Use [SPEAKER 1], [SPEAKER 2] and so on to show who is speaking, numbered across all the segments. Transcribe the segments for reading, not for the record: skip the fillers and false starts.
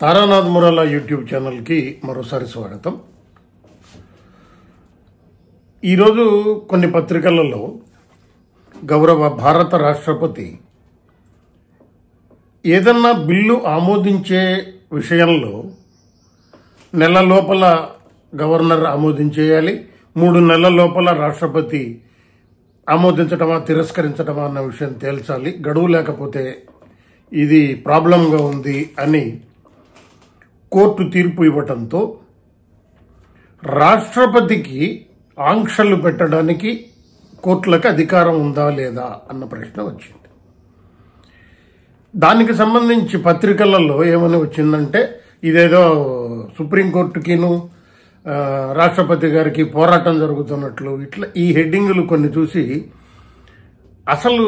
[SPEAKER 1] Taranath మురాలా YouTube ఛానల్కి మరోసారి స్వాగతం. ఈరోజు కొన్ని పత్రికలలో గౌరవ భారత రాష్ట్రపతి ఏదన్నా బిల్లు ఆమోదించే విషయంలో నెల లోపల గవర్నర్ ఆమోదించేయాలి, 3 నెలల లోపల రాష్ట్రపతి ఆమోదించటమా తిరస్కరించటమా అన్న విషయం తేల్చాలి, గడువు లేకపోతే ఇది ప్రాబ్లంగా ఉంది అని కోర్టు తీర్పు ఇవ్వటంతో రాష్ట్రపతికి ఆంక్షలు పెట్టడానికి కోర్టులకు అధికారం ఉందా లేదా అన్న ప్రశ్న వచ్చింది. దానికి సంబంధించి పత్రికలలో ఏమని వచ్చిందంటే ఇదేదో సుప్రీంకోర్టుకిను రాష్ట్రపతి గారికి పోరాటం జరుగుతున్నట్లు ఇట్లా ఈ హెడ్డింగులు కొన్ని చూసి అసలు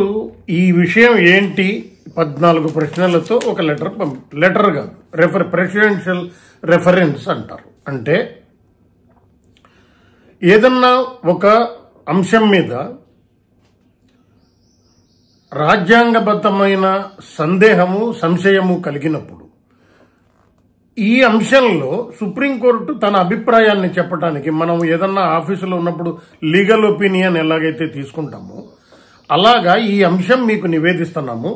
[SPEAKER 1] ఈ విషయం ఏంటి 14 ప్రశ్నలతో ఒక లెటర్ కాదు ప్రెసిడెన్షియల్ రెఫరెన్స్ అంటారు. అంటే ఏదన్నా ఒక అంశం మీద రాజ్యాంగబద్ధమైన సంశయము కలిగినప్పుడు ఈ అంశంలో సుప్రీంకోర్టు తన అభిప్రాయాన్ని చెప్పడానికి మనం ఏదన్నా ఆఫీసులో ఉన్నప్పుడు లీగల్ ఒపీనియన్ ఎలాగైతే తీసుకుంటామో అలాగా ఈ అంశం మీకు నివేదిస్తున్నాము,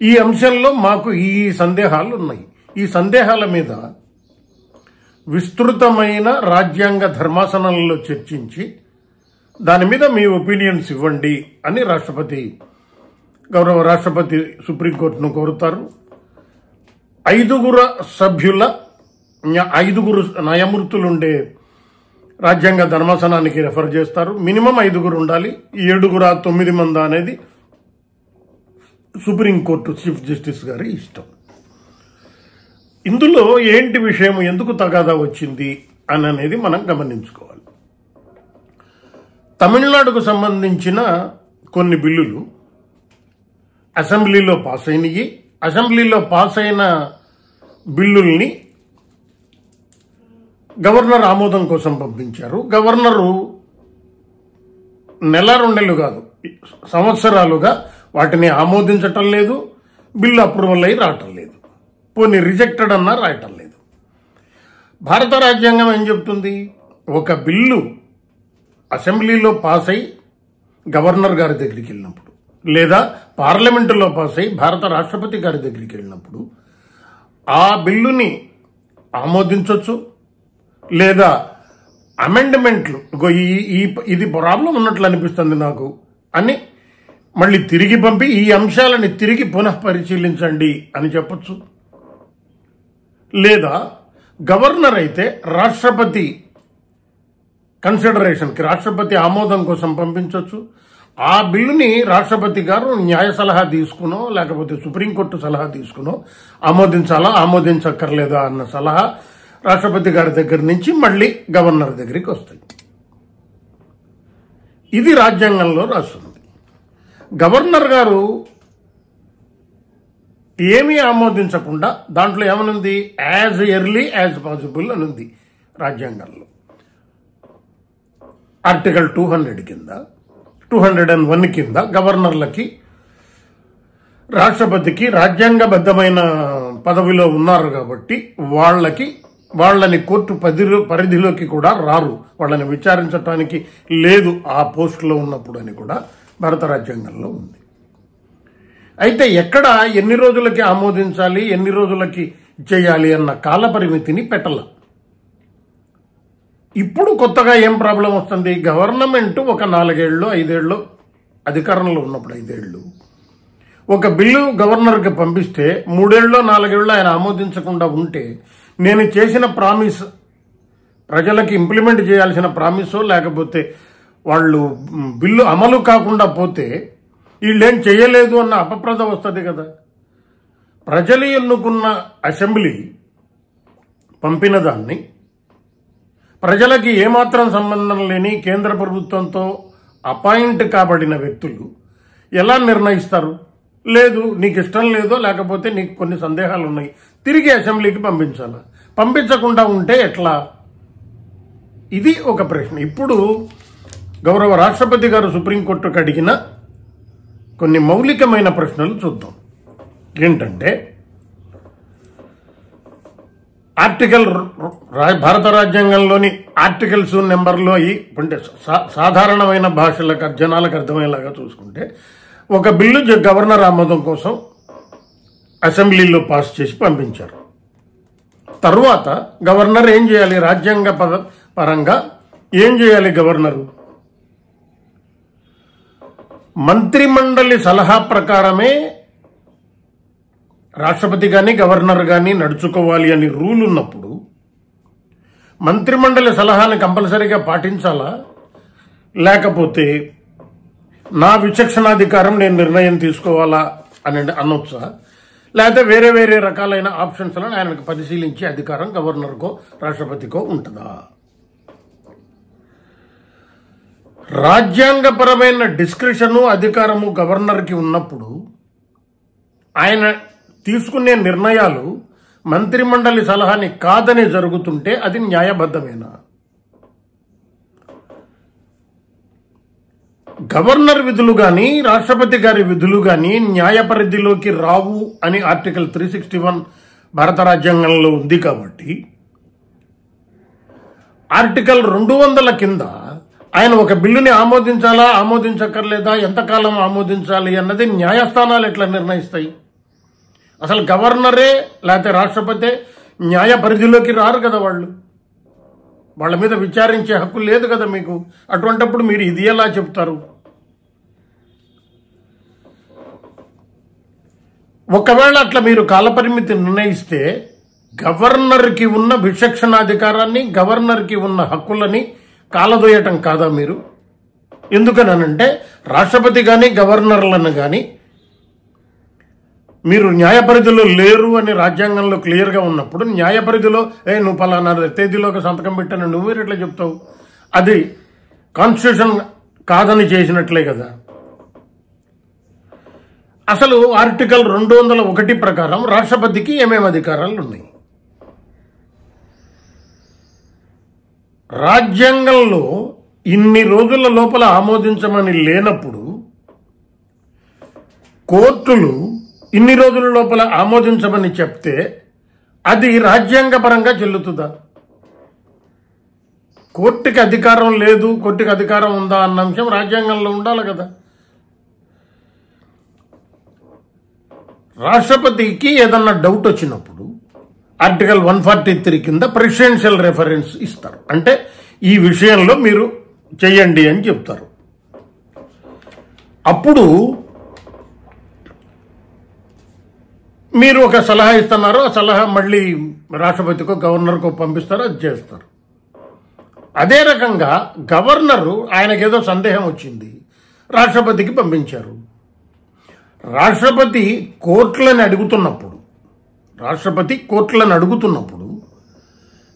[SPEAKER 1] ఈ అంశంలో మాకు ఈ సందేహాలు ఉన్నాయి, ఈ సందేహాల మీద విస్తృతమైన రాజ్యాంగ ధర్మాసనంలో చర్చించి దాని మీద మీ ఒపీనియన్స్ ఇవ్వండి అని గౌరవ రాష్ట్రపతి సుప్రీంకోర్టును కోరుతారు. 5 సభ్యుల 5 న్యాయమూర్తులుండే రాజ్యాంగ ధర్మాసనానికి రెఫర్ చేస్తారు. మినిమం 5 ఉండాలి, 7 9 మంది అనేది సుప్రీంకోర్టు చీఫ్ జస్టిస్ గారి ఇష్టం. ఇందులో ఏంటి విషయం, ఎందుకు తగాదా వచ్చింది అని అనేది మనం గమనించుకోవాలి. తమిళనాడుకు సంబంధించిన కొన్ని బిల్లులు అసెంబ్లీలో పాస్ అయినవి. అసెంబ్లీలో పాస్ అయిన బిల్లుల్ని గవర్నర్ ఆమోదం కోసం పంపించారు. గవర్నరు నెల 2 నెలలు కాదు సంవత్సరాలుగా వాటిని ఆమోదించటం లేదు, బిల్లు అప్రూవల్ అయి రావటం లేదు, పోనీ రిజెక్టెడ్ అన్నా రాయటం లేదు. భారత రాజ్యాంగం ఏం చెప్తుంది, ఒక బిల్లు అసెంబ్లీలో పాస్ అయి గవర్నర్ గారి దగ్గరికి వెళ్ళినప్పుడు లేదా పార్లమెంటులో పాస్ అయి భారత రాష్ట్రపతి గారి దగ్గరికి వెళ్ళినప్పుడు ఆ బిల్లుని ఆమోదించవచ్చు లేదా అమెండ్మెంట్లు ఇది ప్రాబ్లం ఉన్నట్లు అనిపిస్తుంది నాకు అని మళ్ళీ తిరిగి పంపి ఈ అంశాలని తిరిగి పునః పరిశీలించండి అని చెప్పచ్చు. లేదా గవర్నర్ అయితే రాష్ట్రపతి కన్సిడరేషన్కి రాష్ట్రపతి ఆమోదం కోసం పంపించవచ్చు. ఆ బిల్లుని రాష్ట్రపతి గారు న్యాయ సలహా తీసుకునో లేకపోతే సుప్రీంకోర్టు సలహా తీసుకునో ఆమోదించాలా ఆమోదించక్కర్లేదా అన్న సలహా రాష్ట్రపతి గారి దగ్గర నుంచి మళ్ళీ గవర్నర్ దగ్గరికి వస్తాయి. ఇది రాజ్యాంగంలో రాస్తుంది. గవర్నర్ గారు ఏమీ ఆమోదించకుండా దాంట్లో ఏమనుంది, యాజ్ ఎర్లీ యాజ్ పాసిబుల్ అని ఉంది రాజ్యాంగంలో. ఆర్టికల్ 200 కింద 201 కింద గవర్నర్లకి రాష్ట్రపతికి రాజ్యాంగబద్ధమైన పదవిలో ఉన్నారు కాబట్టి వాళ్ళని కోర్టు పరిధిలోకి కూడా రారు, వాళ్ళని విచారించడానికి లేదు ఆ పోస్టులో ఉన్నప్పుడు అని కూడా భారత రాజ్యాంగంలో ఉంది. అయితే ఎక్కడ ఎన్ని రోజులకి ఆమోదించాలి ఎన్ని రోజులకి చేయాలి అన్న కాల పరిమితిని పెట్టాల. ఇప్పుడు కొత్తగా ఏం ప్రాబ్లం వస్తుంది, గవర్నమెంట్ ఒక 4 ఏళ్ళు 5 ఏళ్ళు అధికారంలో ఉన్నప్పుడు 5 ఏళ్ళు ఒక బిల్లు గవర్నర్కి పంపిస్తే 3 ఏళ్ళలో 4 ఏళ్ళు ఆయన ఆమోదించకుండా ఉంటే నేను చేసిన ప్రామిస్ ప్రజలకి ఇంప్లిమెంట్ చేయాల్సిన ప్రామిసో లేకపోతే వాళ్ళు బిల్లు అమలు కాకుండా పోతే వీళ్ళేం చేయలేదు అన్న అపప్రద వస్తుంది కదా. ప్రజలు ఎన్నుకున్న అసెంబ్లీ పంపిన దాన్ని ప్రజలకి ఏమాత్రం సంబంధం లేని కేంద్ర ప్రభుత్వంతో అపాయింట్ కాబడిన వ్యక్తులు ఎలా నిర్ణయిస్తారు, లేదు నీకు ఇష్టం లేదో లేకపోతే నీకు కొన్ని సందేహాలు ఉన్నాయి తిరిగి అసెంబ్లీకి పంపించాలా, పంపించకుండా ఉంటే ఎట్లా, ఇది ఒక ప్రశ్న. ఇప్పుడు గౌరవ రాష్ట్రపతి గారు సుప్రీంకోర్టుకు అడిగిన కొన్ని మౌలికమైన ప్రశ్నలు చూద్దాం. ఏంటంటే ఆర్టికల్ భారత రాజ్యాంగంలోని ఆర్టికల్స్ నెంబర్లో అంటే సాధారణమైన భాషలకు జనాలకు అర్థమయ్యేలాగా చూసుకుంటే ఒక బిల్లు గవర్నర్ ఆమోదం కోసం అసెంబ్లీలో పాస్ చేసి పంపించారు. తర్వాత గవర్నర్ ఏం చేయాలి? రాజ్యాంగ పరంగా ఏం చేయాలి గవర్నరు? మంత్రిమండలి సలహా ప్రకారమే రాష్ట్రపతి కానీ గవర్నర్ కానీ నడుచుకోవాలి అని రూల్ ఉన్నప్పుడు మంత్రిమండలి సలహాని కంపల్సరీగా పాటించాలా, లేకపోతే నా విచక్షణాధికారం నేను నిర్ణయం తీసుకోవాలా అని అనొచ్చా, లేకపోతే వేరే వేరే రకాలైన ఆప్షన్స్లను ఆయనకు పరిశీలించే అధికారం గవర్నర్కో రాష్ట్రపతికో ఉంటుందా? రాజ్యాంగపరమైన డిస్క్రిషను అధికారము గవర్నర్కి ఉన్నప్పుడు ఆయన తీసుకునే నిర్ణయాలు మంత్రిమండలి సలహాని కాదని జరుగుతుంటే అది న్యాయబద్ధమేనా? గవర్నర్ విధులు కానీ రాష్ట్రపతి గారి విధులు కానీ న్యాయ పరిధిలోకి రావు అని ఆర్టికల్ 361 భారత రాజ్యాంగంలో ఉంది. కాబట్టి ఆర్టికల్ 200 కింద ఆయన ఒక బిల్లుని ఆమోదించాలా, ఆమోదించక్కర్లేదా, ఎంతకాలం ఆమోదించాలి అన్నది న్యాయస్థానాలు ఎట్లా నిర్ణయిస్తాయి? అసలు గవర్నరే లేకపోతే రాష్ట్రపతి న్యాయ పరిధిలోకి రారు కదా, వాళ్ళ మీద విచారించే హక్కు లేదు కదా మీకు. అటువంటప్పుడు మీరు ఇది ఎలా చెప్తారు? ఒకవేళ అట్లా మీరు కాలపరిమితి నిర్ణయిస్తే గవర్నర్కి ఉన్న విచక్షణాధికారాన్ని, గవర్నర్కి ఉన్న హక్కులని కాలదోయటం కాదా మీరు? ఎందుకనంటే రాష్ట్రపతి కానీ గవర్నర్లను కానీ మీరు న్యాయ పరిధిలో లేరు అని రాజ్యాంగంలో క్లియర్గా ఉన్నప్పుడు న్యాయ పరిధిలో నువ్వు పలానా తేదీలోకి సంతకం పెట్టాను నువ్వు ఎట్లా చెప్తావు? అది కాన్స్టిట్యూషన్ కాదని చేసినట్లే కదా. అసలు ఆర్టికల్ 201 ప్రకారం రాష్ట్రపతికి ఏమేమి అధికారాలు ఉన్నాయి? రాజ్యాంగంలో ఇన్ని రోజుల లోపల ఆమోదించమని లేనప్పుడు కోర్టులు ఇన్ని రోజుల లోపల ఆమోదించమని చెప్తే అది రాజ్యాంగపరంగా చెల్లుతుందా? కోర్టుకి అధికారం లేదు, కోర్టుకి అధికారం ఉందా అన్న అంశం రాజ్యాంగంలో ఉండాలి కదా. రాష్ట్రపతికి ఏదన్నా డౌట్ వచ్చినప్పుడు ఆర్టికల్ 143 కింద ప్రెసిడెన్షియల్ రెఫరెన్స్ ఇస్తారు. అంటే ఈ విషయంలో మీరు చెయ్యండి అని చెప్తారు. అప్పుడు మీరు ఒక సలహా ఇస్తున్నారు, ఆ సలహా మళ్ళీ రాష్ట్రపతికో గవర్నర్కో పంపిస్తారు, అది చేస్తారు. అదే రకంగా గవర్నరు ఆయనకేదో సందేహం వచ్చింది, రాష్ట్రపతికి పంపించారు. రాష్ట్రపతి కోర్టులను అడుగుతున్నప్పుడు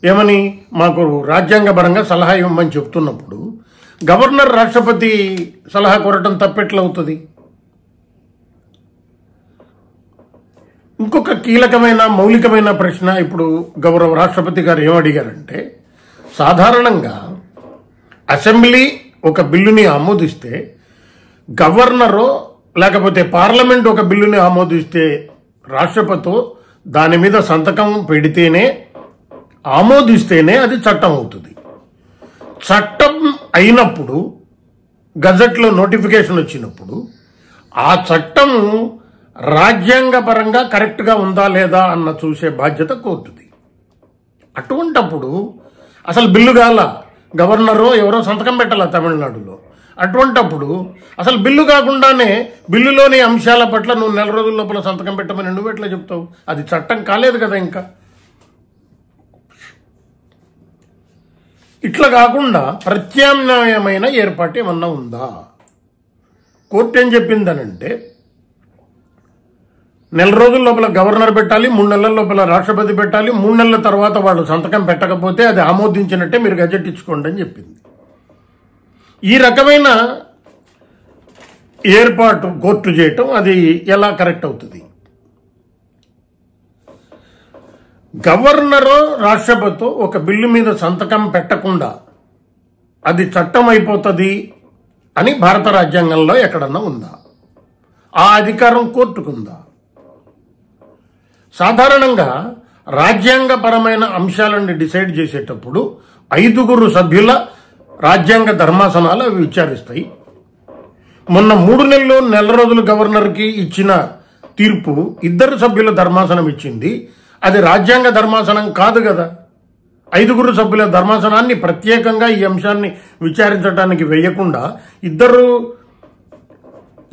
[SPEAKER 1] ఏమని మాకు రాజ్యాంగపరంగా సలహా ఇవ్వమని చెప్తున్నప్పుడు గవర్నర్ రాష్ట్రపతి సలహా కోరటం తప్పెట్లవుతుంది? ఇంకొక కీలకమైన మౌలికమైన ప్రశ్న ఇప్పుడు గౌరవ రాష్ట్రపతి గారు ఏమడిగారంటే, సాధారణంగా అసెంబ్లీ ఒక బిల్లుని ఆమోదిస్తే గవర్నరో లేకపోతే పార్లమెంట్ ఒక బిల్లుని ఆమోదిస్తే రాష్ట్రపతి దాని మీద సంతకం పెడితేనే, ఆమోదిస్తేనే అది చట్టం అవుతుంది. చట్టం అయినప్పుడు గజెట్లో నోటిఫికేషన్ వచ్చినప్పుడు ఆ చట్టము రాజ్యాంగపరంగా కరెక్ట్గా ఉందా లేదా అన్న చూసే బాధ్యత కోర్టుది. అటువంటప్పుడు అసలు బిల్లు కాల, గవర్నరో ఎవరో సంతకం పెట్టాల తమిళనాడులో. అటువంటప్పుడు అసలు బిల్లు కాకుండానే బిల్లులోని అంశాల పట్ల నువ్వు 4 రోజుల లోపల సంతకం పెట్టమని నువ్వు ఎట్లా చెప్తావు? అది చట్టం కాలేదు కదా. ఇంకా ఇట్లా కాకుండా ప్రత్యామ్నాయమైన ఏర్పాటు ఏమన్నా ఉందా? కోర్టు ఏం చెప్పిందనంటే 4 రోజుల లోపల గవర్నర్ పెట్టాలి, 3 నెలల లోపల రాష్ట్రపతి పెట్టాలి, 3 నెలల తర్వాత వాళ్ళు సంతకం పెట్టకపోతే అది ఆమోదించినట్టే మీరు గజెట్ ఇచ్చుకోండి అని చెప్పింది. ఈ రకమైన ఏర్పాటు కోర్టు చేయటం అది ఎలా కరెక్ట్ అవుతుంది? గవర్నరో రాష్ట్రపతి ఒక బిల్లు మీద సంతకం పెట్టకుండా అది చట్టం అయిపోతుంది అని భారత రాజ్యాంగంలో ఎక్కడన్నా ఉందా? ఆ అధికారం కోర్టుకుందా? సాధారణంగా రాజ్యాంగపరమైన అంశాలను డిసైడ్ చేసేటప్పుడు 5 సభ్యుల రాజ్యాంగ ధర్మాసనాలు అవి విచారిస్తాయి. మొన్న 3 నెలలు నెల రోజులు గవర్నర్కి ఇచ్చిన తీర్పు 2 సభ్యుల ధర్మాసనం ఇచ్చింది. అది రాజ్యాంగ ధర్మాసనం కాదు కదా. 5 సభ్యుల ధర్మాసనాన్ని ప్రత్యేకంగా ఈ అంశాన్ని విచారించడానికి వేయకుండా 2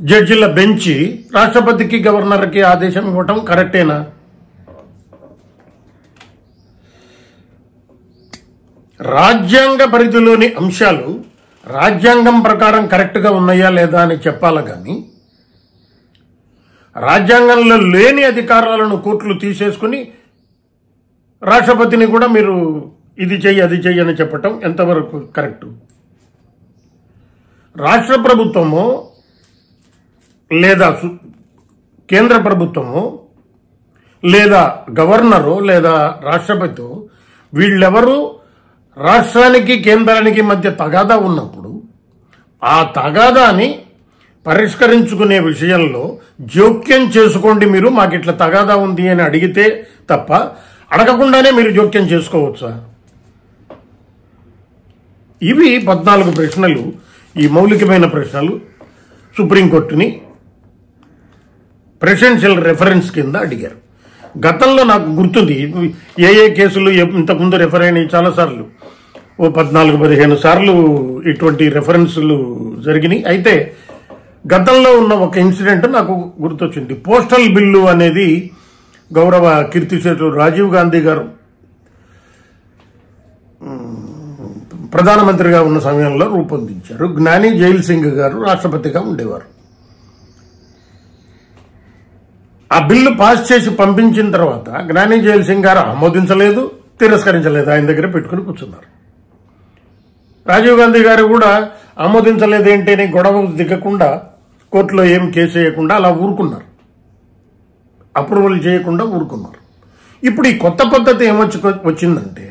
[SPEAKER 1] జడ్జిల బెంచి రాష్ట్రపతికి గవర్నర్కి ఆదేశం ఇవ్వటం కరెక్టేనా? రాజ్యాంగ పరిధిలోని అంశాలు రాజ్యాంగం ప్రకారం కరెక్ట్గా ఉన్నాయా లేదా అని చెప్పాలి కానీ రాజ్యాంగంలో లేని అధికారాలను కోర్టులు తీసేసుకుని రాష్ట్రపతిని కూడా మీరు ఇది చెయ్యి అది చెయ్యి అని చెప్పటం ఎంతవరకు కరెక్టు? రాష్ట్ర ప్రభుత్వమో లేదా కేంద్ర ప్రభుత్వమో లేదా గవర్నరో లేదా రాష్ట్రపతితో వీళ్ళెవరూ రాష్ట్రానికి కేంద్రానికి మధ్య తగాదా ఉన్నప్పుడు ఆ తగాదాని పరిష్కరించుకునే విషయంలో జోక్యం చేసుకోండి, మీరు మాకు ఇట్లా తగాదా ఉంది అని అడిగితే తప్ప అడగకుండానే మీరు జోక్యం చేసుకోవచ్చా? ఇవి 14 ప్రశ్నలు, ఈ మౌలికమైన ప్రశ్నలు సుప్రీంకోర్టుని ప్రెసిడెన్షియల్ రెఫరెన్స్ కింద అడిగారు. గతంలో నాకు గుర్తుంది ఏ కేసులు ఇంతకుముందు రెఫర్ అయినాయి చాలాసార్లు, 14-15 సార్లు ఇటువంటి రెఫరెన్స్లు జరిగినాయి. అయితే గతంలో ఉన్న ఒక ఇన్సిడెంట్ నాకు గుర్తొచ్చింది. పోస్టల్ బిల్లు అనేది గౌరవ కీర్తిశేషులు రాజీవ్ గాంధీ గారు ప్రధానమంత్రిగా ఉన్న సమయంలో రూపొందించారు. జ్ఞాని జైల్ సింగ్ గారు రాష్ట్రపతిగా ఉండేవారు. ఆ బిల్లు పాస్ చేసి పంపించిన తర్వాత జ్ఞాని జైల్ సింగ్ గారు ఆమోదించలేదు, తిరస్కరించలేదు, ఆయన దగ్గర పెట్టుకుని కూర్చున్నారు. రాజీవ్ గాంధీ గారు కూడా ఆమోదించలేదేంటి అని గొడవ దిగకుండా కోర్టులో ఏం కేసు వేయకుండా అలా ఊరుకున్నారు, అప్రూవల్ చేయకుండా ఊరుకున్నారు. ఇప్పుడు ఈ కొత్త పద్ధతి వచ్చిందంటే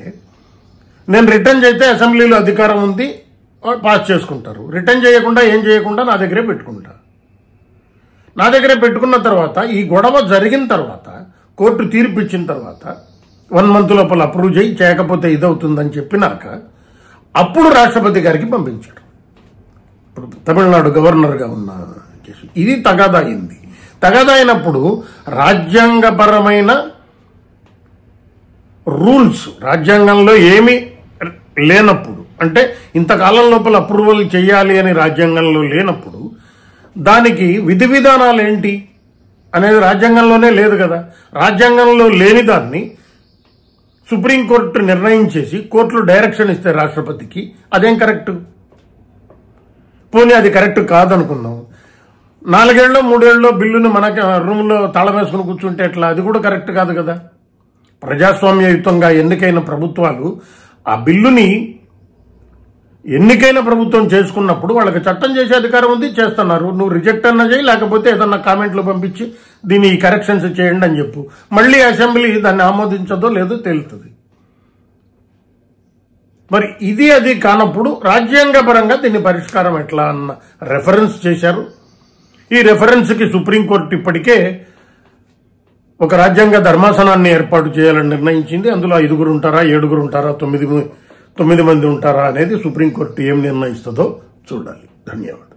[SPEAKER 1] నేను రిటర్న్ చేస్తే అసెంబ్లీలో అధికారం ఉంది, పాస్ చేసుకుంటారు. రిటర్న్ చేయకుండా ఏం చేయకుండా నా దగ్గరే పెట్టుకుంటా. నా దగ్గరే పెట్టుకున్న తర్వాత ఈ గొడవ జరిగిన తర్వాత కోర్టు తీర్పు ఇచ్చిన తర్వాత 1 మంత్ లోపల అప్రూవ్ చేయకపోతే ఇదవుతుందని చెప్పినాక అప్పుడు రాష్ట్రపతి గారికి పంపించారు. ఇప్పుడు తమిళనాడు గవర్నర్గా ఉన్న కేసు ఇది తగాదా అయింది. తగాదా అయినప్పుడు రాజ్యాంగపరమైన రూల్స్ రాజ్యాంగంలో ఏమీ లేనప్పుడు, అంటే ఇంతకాలం లోపల అప్రూవల్ చేయాలి అని రాజ్యాంగంలో లేనప్పుడు దానికి విధి విధానాలు ఏంటి అనేది రాజ్యాంగంలోనే లేదు కదా. రాజ్యాంగంలో లేని దాన్ని సుప్రీంకోర్టు నిర్ణయం చేసి కోర్టులు డైరెక్షన్ ఇస్తే రాష్ట్రపతికి, అదేం కరెక్ట్? పోనీ అది కరెక్ట్ కాదనుకుందాం, 4 ఏళ్ళలో 3 ఏళ్ళలో బిల్లుని మనకి రూమ్లో తాళం వేసుకుని కూర్చుంటే ఎట్లా? అది కూడా కరెక్ట్ కాదు కదా. ప్రజాస్వామ్యయుతంగా ఎన్నికైన ప్రభుత్వాలు ఆ బిల్లుని ఎన్నికైన ప్రభుత్వం చేసుకున్నప్పుడు వాళ్ళకి చట్టం చేసే అధికారం ఉంది, చేస్తున్నారు. నువ్వు రిజెక్ట్ అన్నా చేయి, లేకపోతే ఏదన్నా కామెంట్లు పంపించి దీన్ని ఈ కరెక్షన్స్ చేయండి అని చెప్పు. మళ్ళీ అసెంబ్లీ దాన్ని ఆమోదించదో లేదో తేలుతుంది. మరి ఇది అది కానప్పుడు రాజ్యాంగపరంగా దీన్ని పరిష్కారం ఎట్లా అన్న రెఫరెన్స్ చేశారు. ఈ రెఫరెన్స్కి సుప్రీంకోర్టు ఇప్పటికే ఒక రాజ్యాంగ ధర్మాసనాన్ని ఏర్పాటు చేయాలని నిర్ణయించింది. అందులో 5 ఉంటారా, 7 ఉంటారా, 9 మంది ఉంటారా అనేది సుప్రీంకోర్టు ఏం నిర్ణయిస్తుందో చూడాలి. ధన్యవాదాలు.